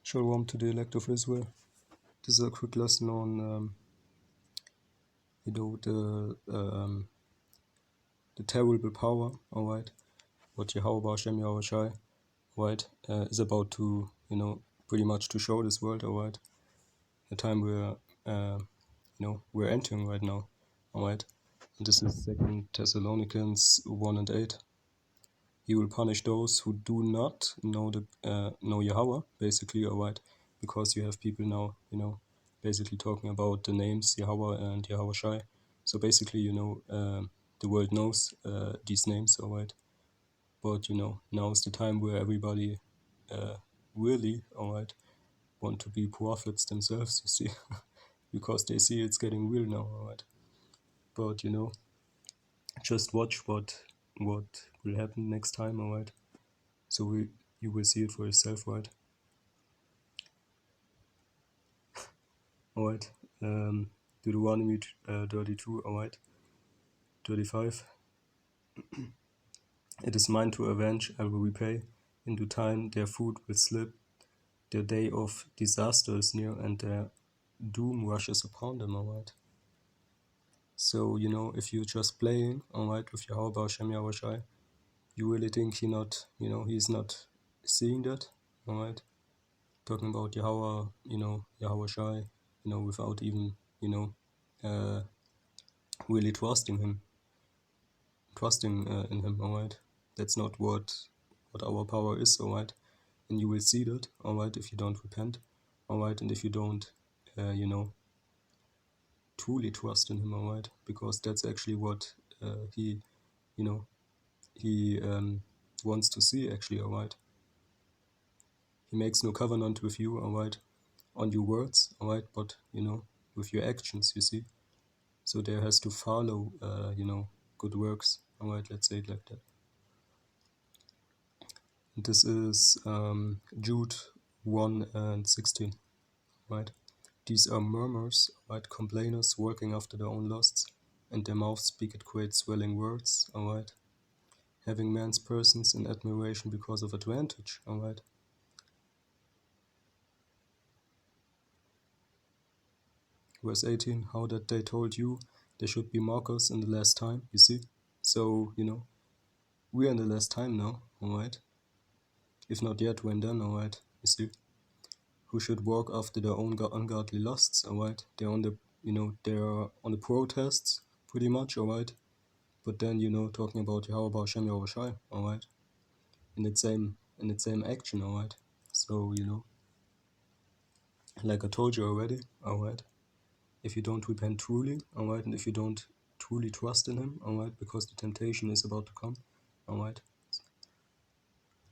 Shalom to the elect of Israel. This is a quick lesson on, the terrible power, alright, what Yahawah, Hasham, Yahawashi, alright, is about to, pretty much to show this world, alright, the time we're entering right now, alright. And this is 2 Thessalonians 1 and 8. He will punish those who do not know Yahawah, basically, alright, because you have people now, basically talking about the names Yahawah and Yahawashi. So basically, the world knows these names, alright. But now is the time where everybody really, alright, want to be prophets themselves, you see, because they see it's getting real now, alright. But just watch what will happen next time, alright. So you will see it for yourself, right? Alright. Deuteronomy 32, alright. 35. It is mine to avenge, I will repay. In due time their food will slip, their day of disaster is near, and their doom rushes upon them, alright. So, if you're just playing, alright, with Yahawah, Hashem, Yahawashi, you really think he's not seeing that, alright? Talking about Yahawah, Yahawashi, without even, really trusting in him, alright? That's not what our power is, alright? And you will see that, alright, if you don't repent, alright, and if you don't, truly trust in him, alright? Because that's actually what he wants to see, actually, alright? He makes no covenant with you, alright, on your words, alright, but, with your actions, you see? So there has to follow, good works, alright, let's say it like that. This is Jude 1 and 16, right? These are murmurers, right, complainers, working after their own lusts, and their mouths speak at great swelling words, alright? Having men's persons in admiration because of advantage, alright? Verse 18, how that they told you there should be mockers in the last time, you see? So, we are in the last time now, alright? If not yet, when then, alright, you see? Who should walk after their own ungodly lusts, alright? They're on the, they're on the protests, pretty much, alright? But then, talking about Yahawah, Hashem, Yahawashi, alright? In the same action, alright? So, like I told you already, alright? If you don't repent truly, alright, and if you don't truly trust in him, alright, because the temptation is about to come, alright,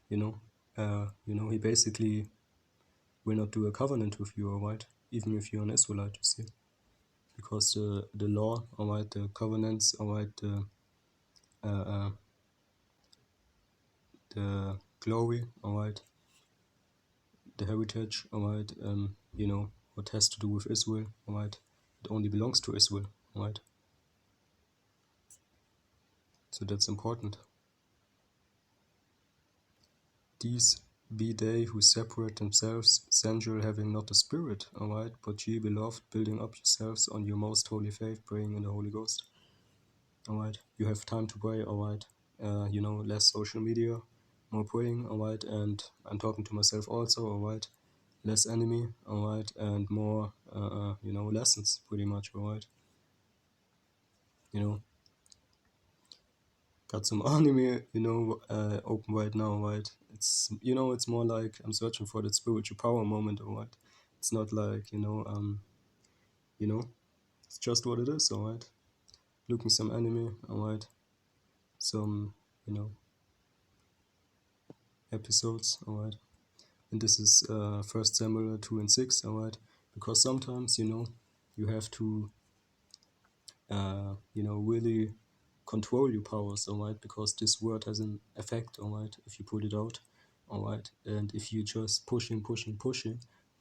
he basically will not do a covenant with you, alright, even if you're an Israelite, you see, because the law, alright, the covenants, alright, the glory, alright, the heritage, alright, what has to do with Israel, alright, it only belongs to Israel, alright. So that's important. These be they who separate themselves, sensual, having not the Spirit, alright, but ye, beloved, building up yourselves on your most holy faith, praying in the Holy Ghost. Alright, you have time to pray, alright, less social media, more praying, alright, and I'm talking to myself also, alright, less enemy, alright, and more, lessons, pretty much, alright. Got some anime, open right now, right? It's, it's more like I'm searching for that spiritual power moment, alright? It's not like, it's just what it is, alright? Looking some anime, alright? Some, episodes, alright? And this is 1 Samuel 2 and 6, alright? Because sometimes, you have to, really control your powers, alright? Because this word has an effect, alright? If you pull it out, alright? And if you just pushing,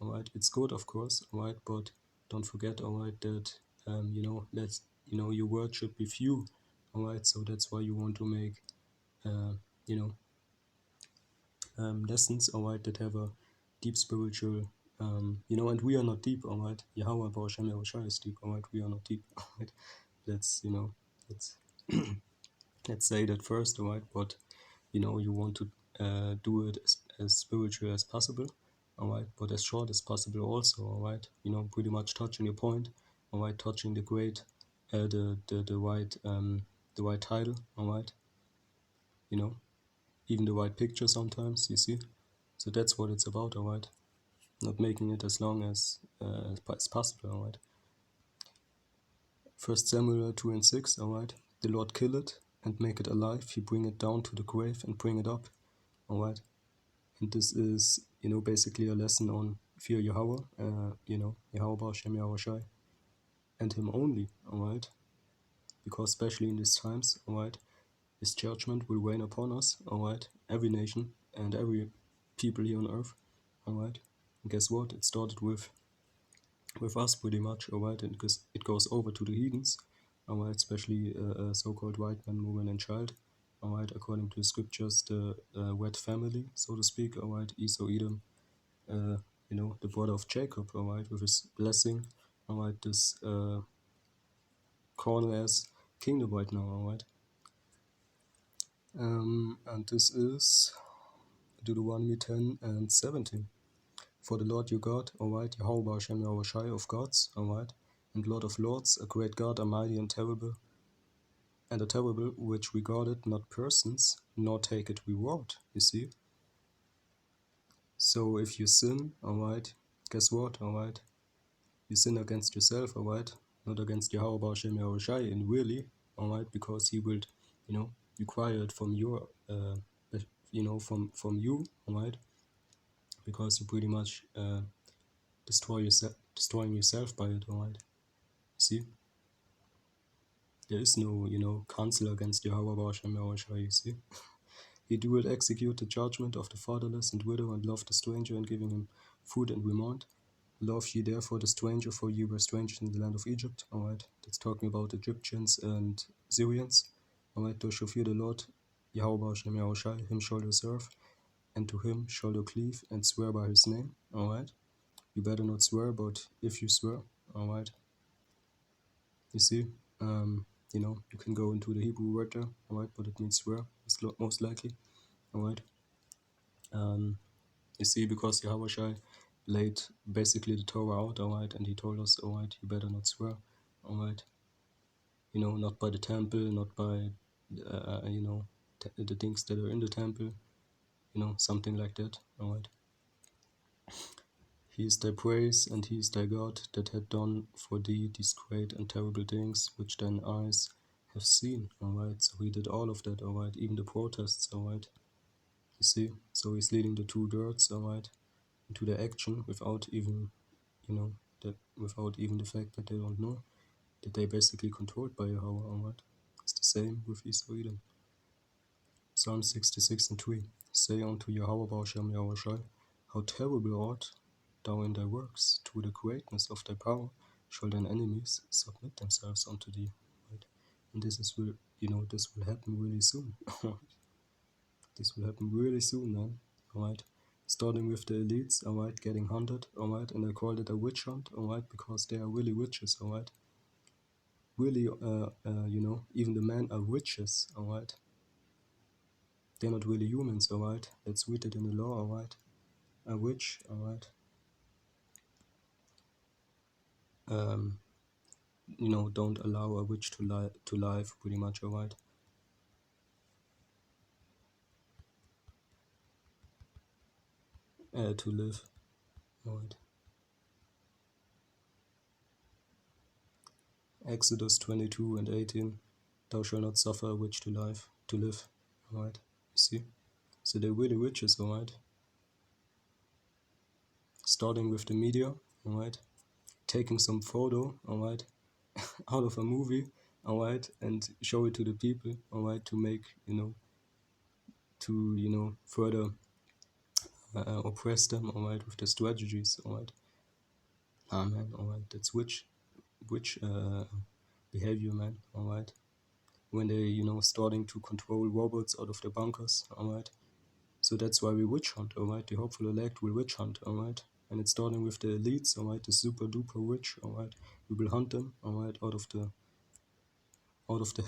alright? It's good, of course, alright? But don't forget, alright, that, your word should be few, alright? So that's why you want to make, lessons, alright, that have a deep spiritual, and we are not deep, alright? Yahawah Hasham Yahawashi is deep, alright? We are not deep, alright? Let's, let's let's say that first, alright? But you want to do it as spiritual as possible, alright? But as short as possible also, alright? Pretty much touching your point, alright? Touching the great, the right title, alright? Even the right picture sometimes, you see? So that's what it's about, alright? Not making it as long as possible, alright? 1 Samuel 2 and 6, alright? The Lord kill it and make it alive. He bring it down to the grave and bring it up, alright? And this is, basically a lesson on fear Yahawah, Yahawah Hashem Yahawashi, and Him only, alright? Because especially in these times, alright, His judgment will rain upon us, alright? Every nation and every people here on earth, alright? And guess what? It started with us pretty much, alright? And it goes over to the heathens, alright? Especially so-called white man, woman, and child, alright? According to the scriptures, the wet family, so to speak, alright? Esau, Edom, the brother of Jacob, alright, with his blessing, alright, this corner as kingdom right now, alright. And this is Deuteronomy 10 and 17. For the Lord your God, alright, Yahawah Hashem Yahawashi of gods, alright, and Lord of lords, a great God, a mighty and terrible, which regarded not persons, nor take it reward, you see. So if you sin, alright, guess what, alright, you sin against yourself, alright, not against Yahawah Hashem Yahawashi, and really, alright, because He will, require it from your, from you, alright, because you pretty much destroying yourself by it, alright. See, there is no counsel against Yahawah Hashem Yahawashi, you see. He doeth execute the judgment of the fatherless and widow, and love the stranger, and giving him food and remand. Love ye therefore the stranger, for ye were strangers in the land of Egypt. Alright, that's talking about Egyptians and Syrians. Alright, thou shalt fear the Lord, Yahawah Hashem Yahawashi, Him shall thou serve, and to Him shall thou cleave, and swear by His name. Alright, you better not swear, but if you swear, alright, you see, you can go into the Hebrew word there, alright, but it means swear, most likely, alright. You see, because Yahawashi laid basically the Torah out, alright, and He told us, alright, you better not swear, alright, not by the temple, not by, the things that are in the temple, something like that, alright. He is thy praise, and He is thy God, that had done for thee these great and terrible things, which thine eyes have seen, alright. So He did all of that, alright, even the protests, alright. You see, so He's leading the two dirts, alright, into their action without even, without even the fact that they don't know that they're basically controlled by Yahawah, alright. It's the same with Esau, Edom. Psalm 66 and 3. Say unto Yahawah Hashem Yahawashi, how terrible art thou in thy works, to the greatness of thy power shall thine enemies submit themselves unto thee. Right? And this will happen really soon. This will happen really soon, man. Alright. Starting with the elites, alright, getting hunted, alright, and I called it a witch hunt, alright, because they are really witches, alright. Really, even the men are witches, alright. They're not really humans, alright. Let's read it in the law, alright. A witch, alright. Don't allow a witch to live, pretty much, alright. To live, alright. Exodus 22 and 18. Thou shalt not suffer a witch to live, alright. You see? So they're really witches, alright. Starting with the media, alright. Taking some photo, alright, out of a movie, alright, and show it to the people, alright, to make, further oppress them, alright, with their strategies, alright. Ah, man, alright, that's witch behavior, man, alright. When they, starting to control robots out of their bunkers, alright. So that's why we witch hunt, alright? The hopeful elect will witch hunt, alright? And it's starting with the elites, alright? The super duper rich, alright? We will hunt them, alright? Out of the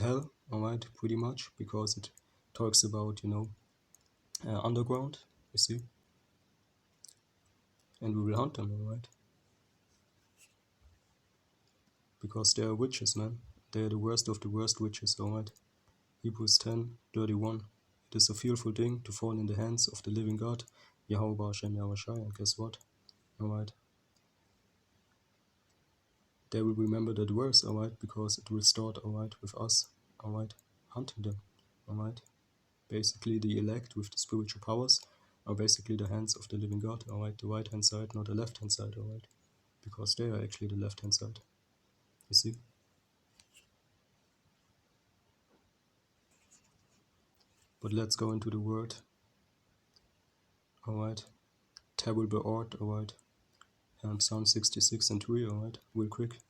hell, alright? Pretty much, because it talks about, underground, you see? And we will hunt them, alright? Because they are witches, man. They are the worst of the worst witches, alright? Hebrews 10:31. It is a fearful thing to fall in the hands of the living God, Yahawah, Hasham, Yahawashi, and guess what? Alright. They will remember that verse, alright, because it will start, alright, with us, alright, hunting them, alright. Basically, the elect with the spiritual powers are basically the hands of the living God, alright, the right hand side, not the left hand side, alright, because they are actually the left hand side, you see. But let's go into the word, alright. Terrible art, alright. Psalm 66:3, alright, real quick.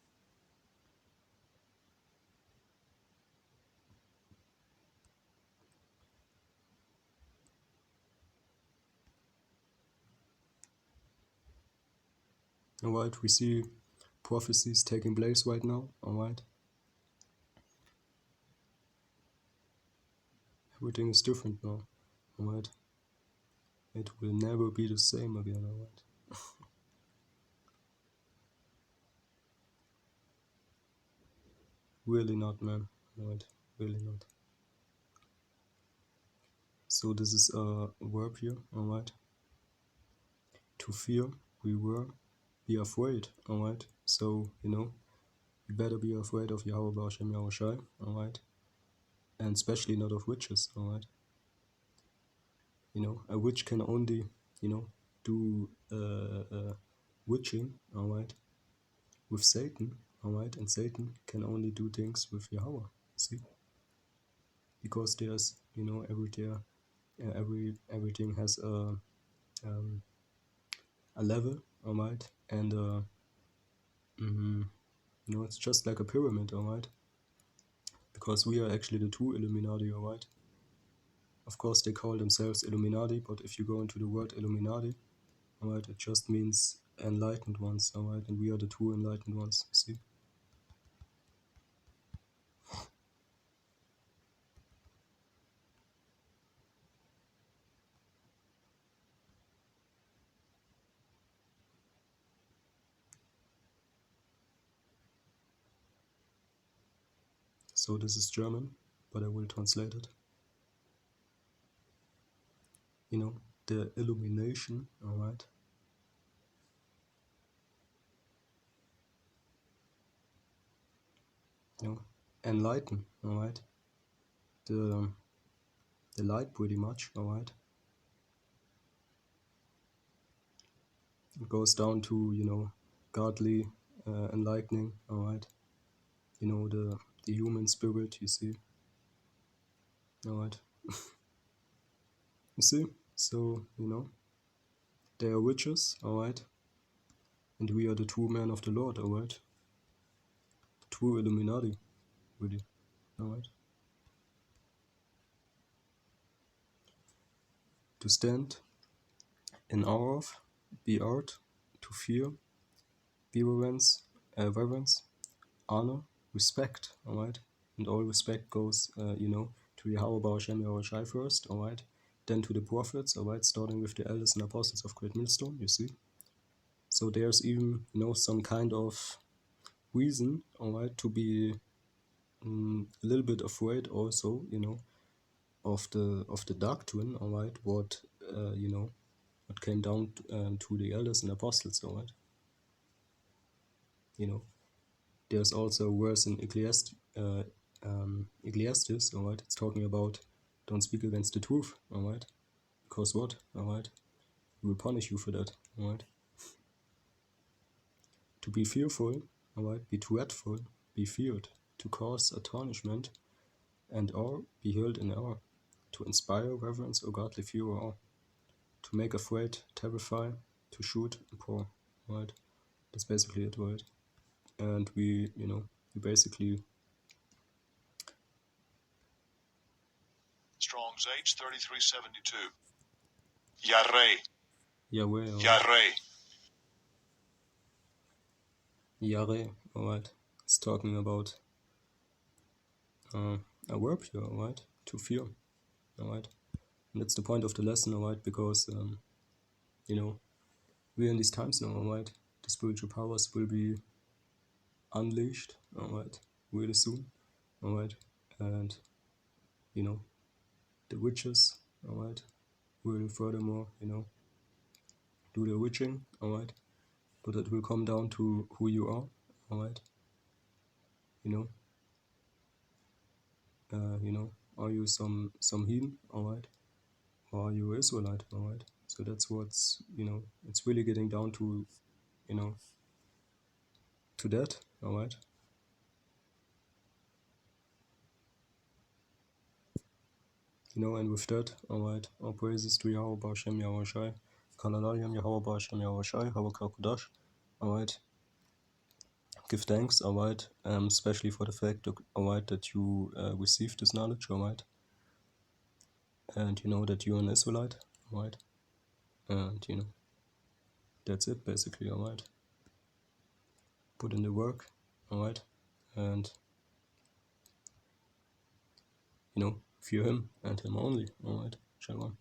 Alright, we see prophecies taking place right now, alright. Everything is different now, alright. It will never be the same again, alright. Really not, man. Alright, really not. So this is a verb here, alright. To fear, we were, be afraid, alright. So, you better be afraid of Yahawah, Hasham, Yahawashi, alright. And especially not of witches, alright. A witch can only, do witching, alright, with Satan, alright. And Satan can only do things with Yahawah, see? Because there's, everything has a level, alright, and it's just like a pyramid, alright, because we are actually the true Illuminati, alright. Of course, they call themselves Illuminati, but if you go into the word Illuminati, alright, it just means enlightened ones, alright, and we are the true enlightened ones, you see. So this is German, but I will translate it. The illumination, alright. Enlighten, alright. The light, pretty much, alright. It goes down to, godly enlightening, alright. The human spirit, you see. Alright. You see? So, they are witches, alright. And we are the true men of the Lord, alright. The true Illuminati, really, alright. To stand in awe of, be art, to fear, be reverence, honor, respect, alright. And all respect goes, to Yahawah, Hasham, Yahawashi first, alright. Then to the prophets, alright, starting with the elders and apostles of Great Millstone, you see. So there's even, some kind of reason, alright, to be a little bit afraid also, of the doctrine, alright, what came down to the elders and apostles, alright. There's also a verse in Ecclesiastes, alright, it's talking about don't speak against the truth, alright, because what, alright, we will punish you for that, alright. To be fearful, alright, be dreadful, be feared, to cause a tarnishment, and awe, be held in awe, to inspire reverence or godly fear or awe, to make afraid, terrify, to shoot, and pour, right? That's basically it, right? And we basically... Strong's H 3372. Yahweh, Yare, alright. It's talking about a verb here, alright? To fear, alright? And that's the point of the lesson, alright? Because, you know, we're in these times now, alright? The spiritual powers will be unleashed, alright? Really soon, alright? And, you know, the witches, alright? Will furthermore, you know, do the witching, alright? But it will come down to who you are, alright? You know, are you some heathen, alright? Or are you Israelite, alright? So that's what's, you know, it's really getting down to, you know, to that, alright? You know, and with that, alright, all praises to Yahawah, Hashem, Yahawashi, Kalalayam, Yahawah, Hashem, Yahawashi, Hawakakudash, alright? Give thanks, alright, especially for the fact, alright, that you received this knowledge, alright? And you know that you're an Israelite, alright? And, you know, that's it, basically, alright? Put in the work, alright? And, you know, fear him and him only, alright? Shalom.